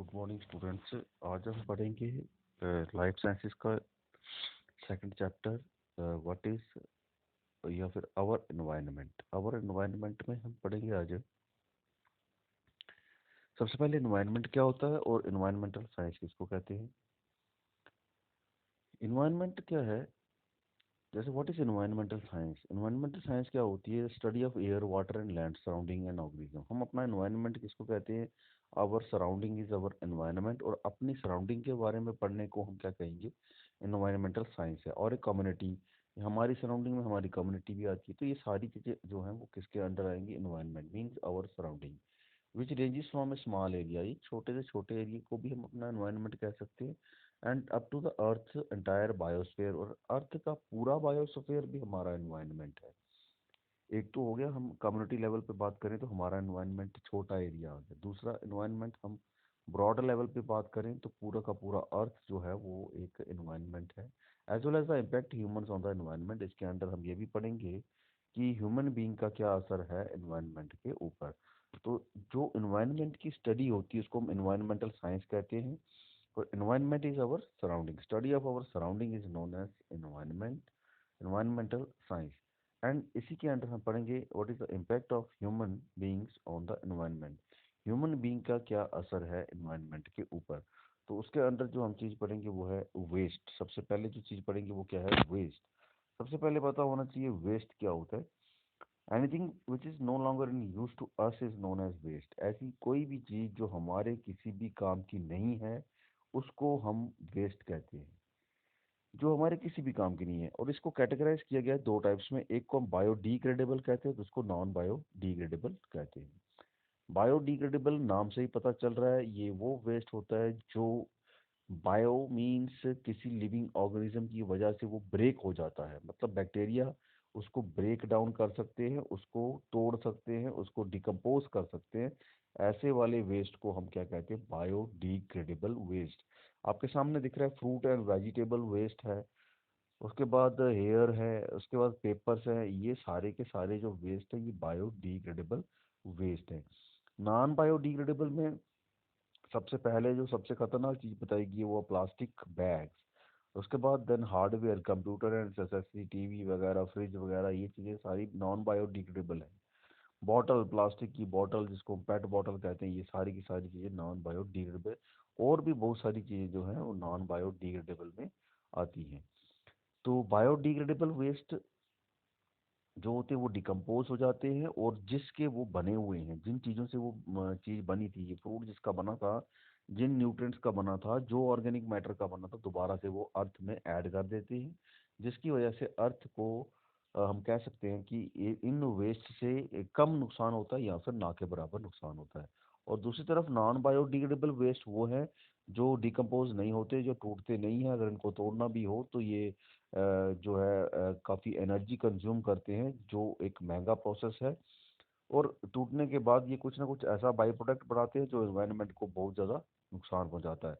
Good morning students. आज हम पढ़ेंगे लाइफ साइंसेस का सेकंड चैप्टर, व्हाट इज या फिर आवर एनवायरनमेंट। आवर एनवायरनमेंट में हम पढ़ेंगे आज सबसे पहले एनवायरनमेंट क्या होता है और एनवायरमेंटल साइंस किसको कहते हैं। एनवायरनमेंट क्या है, जैसे what is environmental science. Environmental science क्या होती है? Study of air water and land surrounding and organism. हम अपना एनवायरनमेंट किसको कहते हैं? Our surrounding is our environment. और अपनी सराउंडिंग के बारे में पढ़ने को हम क्या कहेंगे? एनवायरमेंटल साइंस है। और एक कम्युनिटी, हमारी सराउंडिंग में हमारी कम्युनिटी भी आती है। तो ये सारी चीज़ें जो हैं वो किसके अंडर आएंगी? Environment means our surrounding which ranges from a small area. ये छोटे से छोटे एरिया को भी हम अपना एनवायरनमेंट कह सकते हैं। And up to the earth entire biosphere, और अर्थ का पूरा बायोस्फीयर भी हमारा एनवायरनमेंट है। एक तो हो गया, हम कम्युनिटी लेवल पे बात करें तो हमारा एनवायरनमेंट छोटा एरिया आ गया। दूसरा एनवायरनमेंट हम ब्रॉडर लेवल पे बात करें तो पूरा का पूरा अर्थ जो है वो एक एनवायरनमेंट है। As well as the impact humans on the environment. इसके अंदर हम ये भी पढ़ेंगे कि ह्यूमन बीइंग का क्या असर है एनवायरनमेंट के ऊपर। तो जो एनवायरनमेंट की स्टडी होती है उसको हम एनवायरनमेंटल साइंस कहते हैं। और environment is our surrounding, study of our surrounding is known as environment, environmental science. And इसी के अंदर हम पढ़ेंगे what is the impact of human beings on the environment. Human being का क्या असर है एनवायरनमेंट के ऊपर। तो उसके अंदर जो हम चीज़ पढ़ेंगे वो है वेस्ट। सबसे पहले जो चीज़ पढ़ेंगे वो क्या है? वेस्ट। सबसे पहले पता होना चाहिए वेस्ट क्या होता है। Anything which is no longer in use to us is known as waste. ऐसी कोई भी चीज़ जो हमारे किसी भी काम की नहीं है उसको हम वेस्ट कहते हैं, जो हमारे किसी भी काम की नहीं है। और इसको कैटेगराइज किया गया है दो टाइप्स में। एक को हम बायोडिग्रेडेबल कहते हैं, दूसरे को नॉन बायोडिग्रेडेबल कहते हैं। बायोडिग्रेडेबल नाम से ही पता चल रहा है, ये वो वेस्ट होता है जो बायो मीन्स किसी लिविंग ऑर्गेनिज्म की वजह से वो ब्रेक हो जाता है। मतलब बैक्टीरिया उसको ब्रेक डाउन कर सकते हैं, उसको तोड़ सकते हैं, उसको डिकम्पोज कर सकते हैं। ऐसे वाले वेस्ट को हम क्या कहते हैं? Biodegradable waste. आपके सामने दिख रहा है फ्रूट एंड वेजिटेबल वेस्ट है, उसके बाद हेयर है, उसके बाद पेपर्स हैं। ये सारे के सारे जो वेस्ट है ये बायोडिग्रेडेबल वेस्ट है। नॉन बायोडिग्रेडेबल में सबसे पहले जो सबसे खतरनाक चीज बताएगी वो प्लास्टिक बैग्स। उसके बाद then hardware, computer and accessory, TV वगैरह, फ्रिज वगैरह, ये चीजें सारी नॉन बायोडिग्रेडेबल है। बॉटल, प्लास्टिक की बॉटल जिसको पेट बॉटल कहते हैं, ये सारी की सारी चीजें नॉन बायोडिग्रेडेबल। और भी बहुत सारी चीजें जो हैं वो नॉन बायोडिग्रेडेबल में आती हैं। तो बायोडिग्रेडेबल वेस्ट जो होते हैं वो डिकम्पोज हो जाते हैं, और जिसके वो बने हुए हैं, जिन चीज़ों से वो चीज़ बनी थी, ये फ्रूट जिसका बना था, जिन न्यूट्रिएंट्स का बना था, जो ऑर्गेनिक मैटर का बना था, दोबारा से वो अर्थ में ऐड कर देते हैं। जिसकी वजह से अर्थ को हम कह सकते हैं कि इन वेस्ट से कम नुकसान होता है या फिर ना के बराबर नुकसान होता है। और दूसरी तरफ नॉन बायोडिग्रेडेबल वेस्ट वो है जो डिकम्पोज नहीं होते, जो टूटते नहीं है। अगर इनको तोड़ना भी हो तो ये जो है काफ़ी एनर्जी कंज्यूम करते हैं, जो एक महंगा प्रोसेस है। और टूटने के बाद ये कुछ ना कुछ ऐसा बाई प्रोडक्ट बनाते हैं जो एनवायरनमेंट को बहुत ज़्यादा नुकसान पहुंचाता है।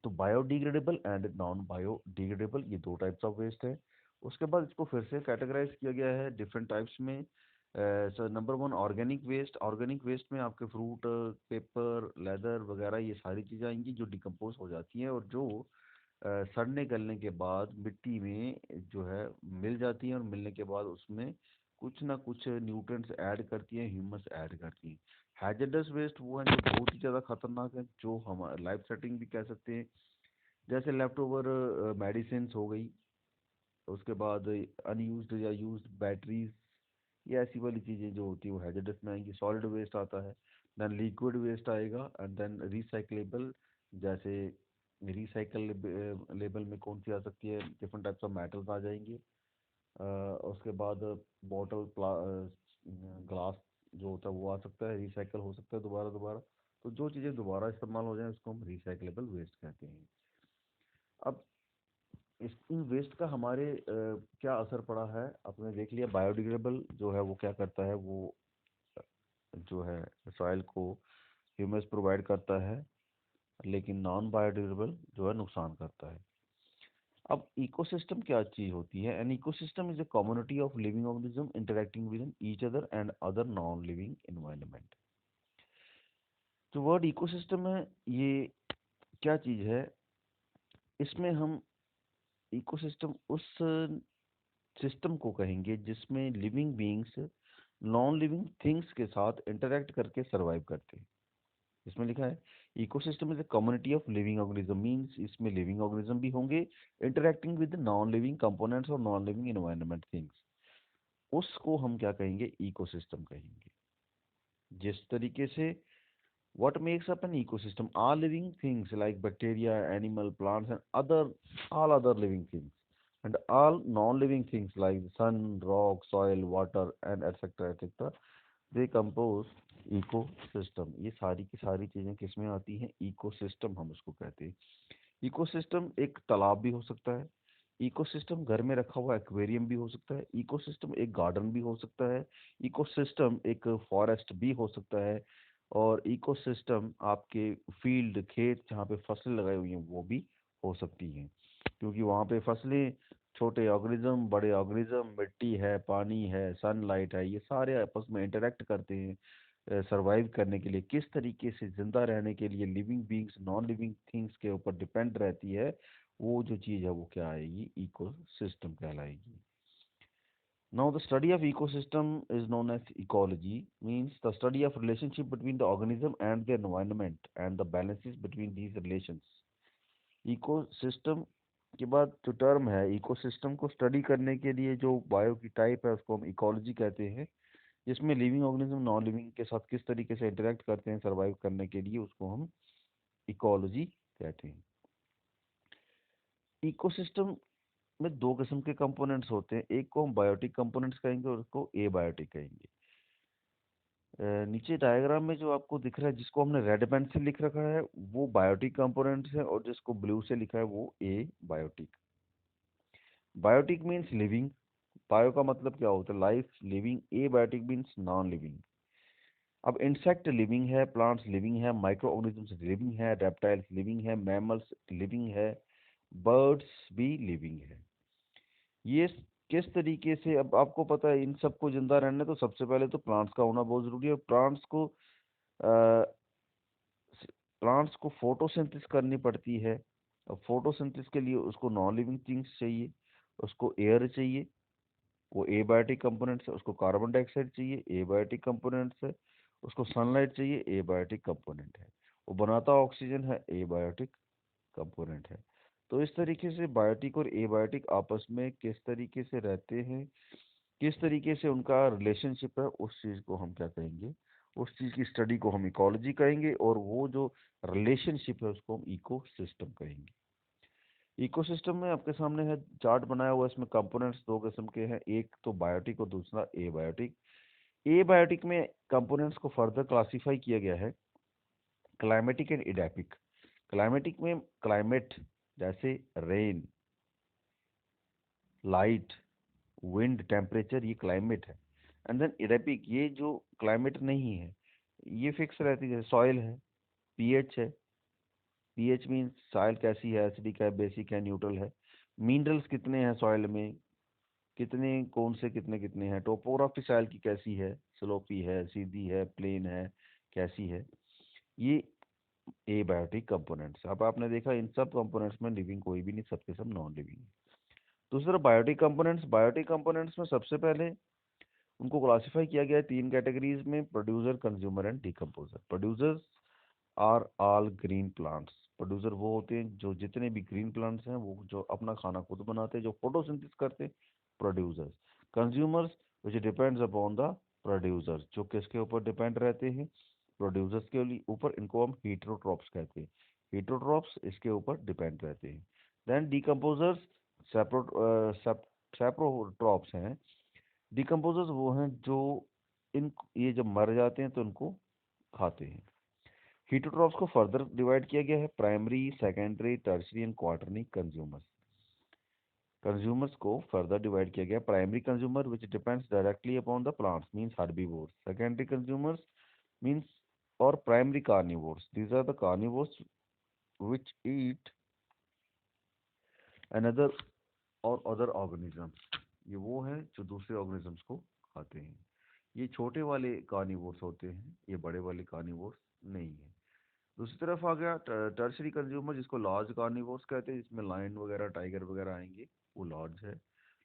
तो बायोडिग्रेडेबल एंड नॉन बायोडिग्रेडेबल ये दो टाइप्स ऑफ वेस्ट है। उसके बाद इसको फिर से कैटेगराइज किया गया है डिफरेंट टाइप्स में। Sir number one, organic waste. Organic waste में आपके फ्रूट, पेपर, लेदर वगैरह ये सारी चीज़ें आएंगी जो डिकम्पोज हो जाती हैं और जो सड़ने गलने के बाद मिट्टी में जो है मिल जाती हैं, और मिलने के बाद उसमें कुछ ना कुछ न्यूट्रिएंट्स ऐड करती हैं, ह्यूमस ऐड करती हैं। हैजर्डस वेस्ट वो हैं जो बहुत ही ज़्यादा खतरनाक है, जो हम लाइफ सेटिंग भी कह सकते हैं। जैसे लेफ्ट ओवर मेडिसिन हो गई, उसके बाद अनयूज्ड या यूज्ड बैटरीज, ये ऐसी वाली चीज़ें जो होती है वो हैजर्डस में आएंगी। सॉलिड वेस्ट आता है, देन लिक्विड वेस्ट आएगा, एंड देन रिसाइकलेबल। जैसे रिसाइकल लेबल में कौन सी आ सकती है? डिफरेंट टाइप्स ऑफ मेटल्स आ जाएंगे। उसके बाद बॉटल, ग्लास जो होता है वो आ सकता है, रिसाइकल हो सकता है दोबारा दोबारा। तो जो चीज़ें दोबारा इस्तेमाल हो जाए उसको हम रिसाइकलेबल वेस्ट कहते हैं। अब इस इन वेस्ट का हमारे क्या असर पड़ा है आपने देख लिया। बायोडिग्रेडेबल जो है वो क्या करता है? वो जो है सॉइल को ह्यूमस प्रोवाइड करता है, लेकिन नॉन बायोडिग्रेडेबल जो है नुकसान करता है। अब इकोसिस्टम क्या चीज होती है? An ecosystem is a community of living organism interacting with each other and other non living environment. जो वर्ड इकोसिस्टम है, ये क्या चीज़ है? इसमें हम इकोसिस्टम उस सिस्टम को कहेंगे जिसमें living beings non living things के साथ इंटरेक्ट करके सरवाइव करते हैं। इसमें लिखा है ecosystem is a community of living organism, means इसमें लिविंग ऑर्गेनिज्म भी होंगे interacting with non living components और नॉन लिविंग एनवायरनमेंट थिंग्स। उसको हम क्या कहेंगे? इकोसिस्टम कहेंगे। जिस तरीके से what makes up an ecosystem? All living things like bacteria, animal, plants, and all other living things, and all non-living things like the sun, rock, soil, water, and etc. etc. They compose ecosystem. ये सारी की सारी चीजें किसमें आती हैं? Ecosystem हम उसको कहते हैं। इकोसिस्टम एक तालाब भी हो सकता है, इकोसिस्टम घर में रखा हुआ एक्वेरियम भी हो सकता है, इकोसिस्टम एक गार्डन भी हो सकता है, इकोसिस्टम एक फॉरेस्ट भी हो सकता है, और इकोसिस्टम आपके फील्ड खेत जहाँ पे फसलें लगाई हुई हैं वो भी हो सकती हैं, क्योंकि वहाँ पे फसलें, छोटे ऑर्गेनिज्म, बड़े ऑर्गेनिज्म, मिट्टी है, पानी है, सनलाइट है, ये सारे आपस में इंटरेक्ट करते हैं सरवाइव करने के लिए। किस तरीके से जिंदा रहने के लिए living beings non living things के ऊपर डिपेंड रहती है, वो जो चीज़ है वो क्या आएगी? इकोसिस्टम कहलाएगी। Now, the study of ecosystem is known as ecology, means the study of relationship between the organism and the environment and the balances between these relations. Ecosystem के बाद जो टर्म है, इकोसिस्टम को स्टडी करने के लिए जो बायो की टाइप है उसको हम इकोलॉजी कहते हैं, जिसमें लिविंग ऑर्गेनिज्म नॉन लिविंग के साथ किस तरीके से इंटरेक्ट करते हैं सर्वाइव करने के लिए, उसको हम इकोलॉजी कहते हैं। इकोसिस्टम में दो किस्म के कंपोनेंट्स होते हैं, एक को हम बायोटिक कंपोनेंट्स कहेंगे और उसको एबायोटिक कहेंगे। नीचे डायग्राम में जो आपको दिख रहा है, जिसको हमने रेड पेन से लिख रखा है वो बायोटिक कंपोनेंट्स है, और जिसको ब्लू से लिखा है वो abiotic. Biotic means living, bio का मतलब क्या होता है? Life, living. Abiotic means non living. अब इंसेक्ट लिविंग है, प्लांट्स लिविंग है, माइक्रो ऑर्गेनिजम्स लिविंग है, रेप्टाइल्स लिविंग है, मैमल्स लिविंग है, बर्ड्स भी लिविंग है। ये किस तरीके से? अब आपको पता है इन सबको जिंदा रहने, तो सबसे पहले तो प्लांट्स का होना बहुत जरूरी है। प्लांट्स को फोटोसिंथेसिस करनी पड़ती है। अब फोटोसिंथेसिस के लिए उसको नॉन लिविंग थिंग्स चाहिए, उसको एयर चाहिए, वो एबायोटिक कंपोनेंट्स है। उसको कार्बन डाइऑक्साइड चाहिए, एबायोटिक कंपोनेंट्स है। उसको सनलाइट चाहिए, एबायोटिक कंपोनेंट है। वो बनाता ऑक्सीजन है, एबायोटिक कंपोनेंट है। तो इस तरीके से बायोटिक और एबायोटिक आपस में किस तरीके से रहते हैं, किस तरीके से उनका रिलेशनशिप है, उस चीज़ को हम क्या कहेंगे? उस चीज़ की स्टडी को हम इकोलॉजी कहेंगे, और वो जो रिलेशनशिप है उसको हम इकोसिस्टम कहेंगे। इकोसिस्टम में आपके सामने है चार्ट बनाया हुआ, इसमें कंपोनेंट्स दो किस्म के हैं, एक तो बायोटिक और दूसरा एबायोटिक। एबायोटिक में कंपोनेंट्स को फर्दर क्लासिफाई किया गया है क्लाइमेटिक एंड एडेपिक। क्लाइमेटिक में क्लाइमेट, जैसे रेन, लाइट, विंड, टेम्परेचर, ये क्लाइमेट है। एंड देन एडेपिक, ये जो क्लाइमेट नहीं है, ये फिक्स रहती है। सॉइल है, पीएच है, पीएच मीन्स सॉइल कैसी है, एसिडिक है, बेसिक है, न्यूट्रल है। मिनरल्स कितने हैं सॉइल में, कितने, कौन से कितने कितने हैं। टोपोग्राफी सॉइल की कैसी है, स्लोपी है, सीधी है, प्लेन है, कैसी है। ये एबायोटिक कंपोनेंट्स। अब आपने देखा इन सब कंपोनेंट्स में लिविंग कोई भी नहीं, सबके सब नॉन लिविंग है। दूसरा बायोटिक कंपोनेंट्स। बायोटिक कंपोनेंट्स में सबसे पहले उनको क्लासिफाई किया गया है तीन कैटेगरीज में: producer, consumer and decomposer. Producers are all green plants. Producer वो होते हैं जो जितने भी ग्रीन प्लांट्स हैं वो जो अपना खाना खुद बनाते हैं, जो फोटोसिंथेसिस करते हैं, producers. Consumers which depends upon the producers, जो किसके ऊपर डिपेंड रहते हैं? प्रोड्यूसर्स के ऊपर। इनको हम हीटरोट्रॉप्स कहते हैं। हीटरोट्रॉप्स इसके ऊपर डिपेंड रहते हैं। देन डिकम्पोजर्स सेप्रोट्रॉप्स हैं। डिकम्पोजर्स वो हैं जो इन ये जब मर जाते हैं तो इनको खाते हैं। हीटरोट्रॉप्स को फर्दर डिवाइड किया गया है primary, secondary, tertiary and quaternary consumers. Consumers को फर्दर डिवाइड किया गया: primary consumer which depends directly upon the plants means herbivores, secondary consumers means और primary carnivores, these are the carnivores which eat another or other organisms. ये वो हैं जो दूसरे organisms को खाते हैं। ये छोटे वाले कार्निवोर्स होते हैं, ये बड़े वाले कार्निवोर्स नहीं है। दूसरी तरफ आ गया टर्शरी कंज्यूमर, जिसको लार्ज कार्निवोर्स कहते हैं, जिसमें लायन वगैरह टाइगर वगैरह आएंगे, वो लार्ज है,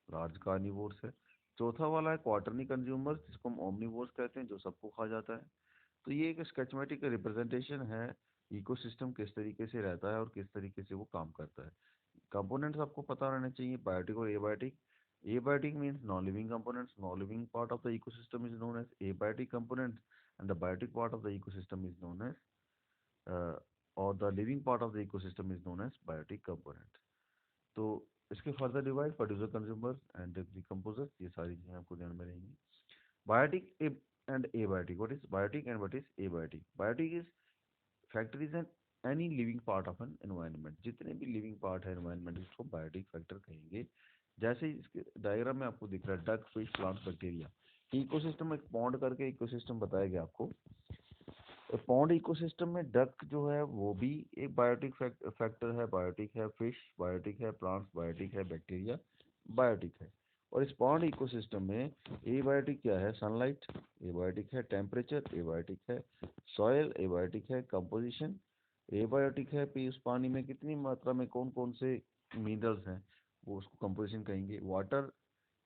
लार्ज कार्निवोर्स है। चौथा वाला है क्वार्टरनी कंज्यूमर, जिसको हम ओमनिवोर्स कहते हैं, जो सबको खा जाता है। तो ये एक स्केचमेटिक रिप्रेजेंटेशन है इकोसिस्टम किस तरीके से रहता है और किस तरीके से वो काम करता है। कंपोनेंट्स आपको पता रहने चाहिए, बायोटिक और abiotic. Abiotic means non-living components. Non-living part of the ecosystem is known as abiotic components, and the biotic part of the ecosystem is known as uh, or the living part of the ecosystem is known as biotic component. तो इसके further divide producer, consumer and decomposer, ये सारी चीजें आपको ध्यान में रहेंगी। Biotic and abiotic, what is biotic and what is abiotic? Biotic is factories and any living part of an environment, जितने भी लिविंग पार्ट है एनवायरनमेंट, इसको बायोटिक फैक्टर कहेंगे। जैसे इसके डायग्राम में आपको दिख रहा है, duck, fish, plant, bacteria. Ecosystem एक पॉन्ड करके इकोसिस्टम बताया गया आपको। पॉन्ड इकोसिस्टम में डक जो है वो भी एक बायोटिक फैक्टर है, बायोटिक है। फिश बायोटिक है, प्लांट्स बायोटिक है, बैक्टीरिया बायोटिक है। और इस पॉन्ड इकोसिस्टम में एबायोटिक क्या है? सनलाइट एबायोटिक है, टेम्परेचर एबायोटिक है, सॉयल एबायोटिक है, कंपोजिशन एबायोटिक है, उस पानी में कितनी मात्रा में कौन कौन से मिनरल्स हैं वो उसको कंपोजिशन कहेंगे। वाटर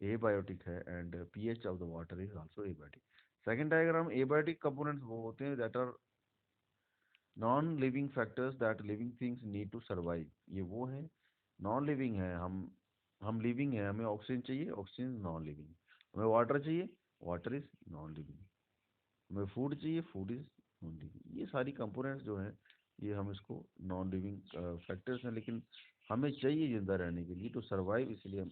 एबायोटिक है and pH of the water is also abiotic. Second diagram, abiotic components वो होते हैं that are non living factors that living things need to survive. ये वो है नॉन लिविंग है, हम लिविंग है, हमें ऑक्सीजन चाहिए, ऑक्सीजन नॉन लिविंग। हमें वाटर चाहिए, वाटर इज नॉन लिविंग। हमें फूड चाहिए, फूड इज नॉन लिविंग। ये सारी कंपोनेंट्स जो है ये हम इसको नॉन लिविंग फैक्टर्स हैं, लेकिन हमें चाहिए जिंदा रहने के लिए, तो सर्वाइव, इसलिए हम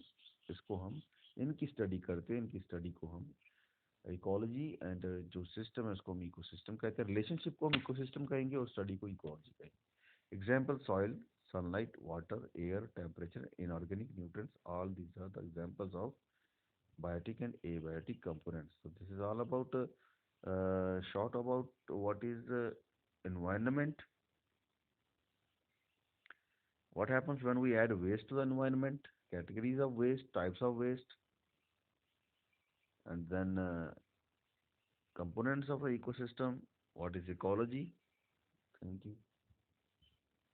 इसको हम इनकी स्टडी करते हैं। इनकी स्टडी को हम इकोलॉजी एंड जो सिस्टम है उसको हम इकोसिस्टम कहते हैं। रिलेशनशिप को हम इकोसिस्टम कहेंगे और स्टडी को इकोलॉजी कहेंगे। Example, soil, sunlight, water, air, temperature, inorganic nutrients, all these are the examples of biotic and abiotic components. So this is all about short about what is environment, what happens when we add waste to the environment, categories of waste, types of waste, and then components of an ecosystem, what is ecology. Thank you.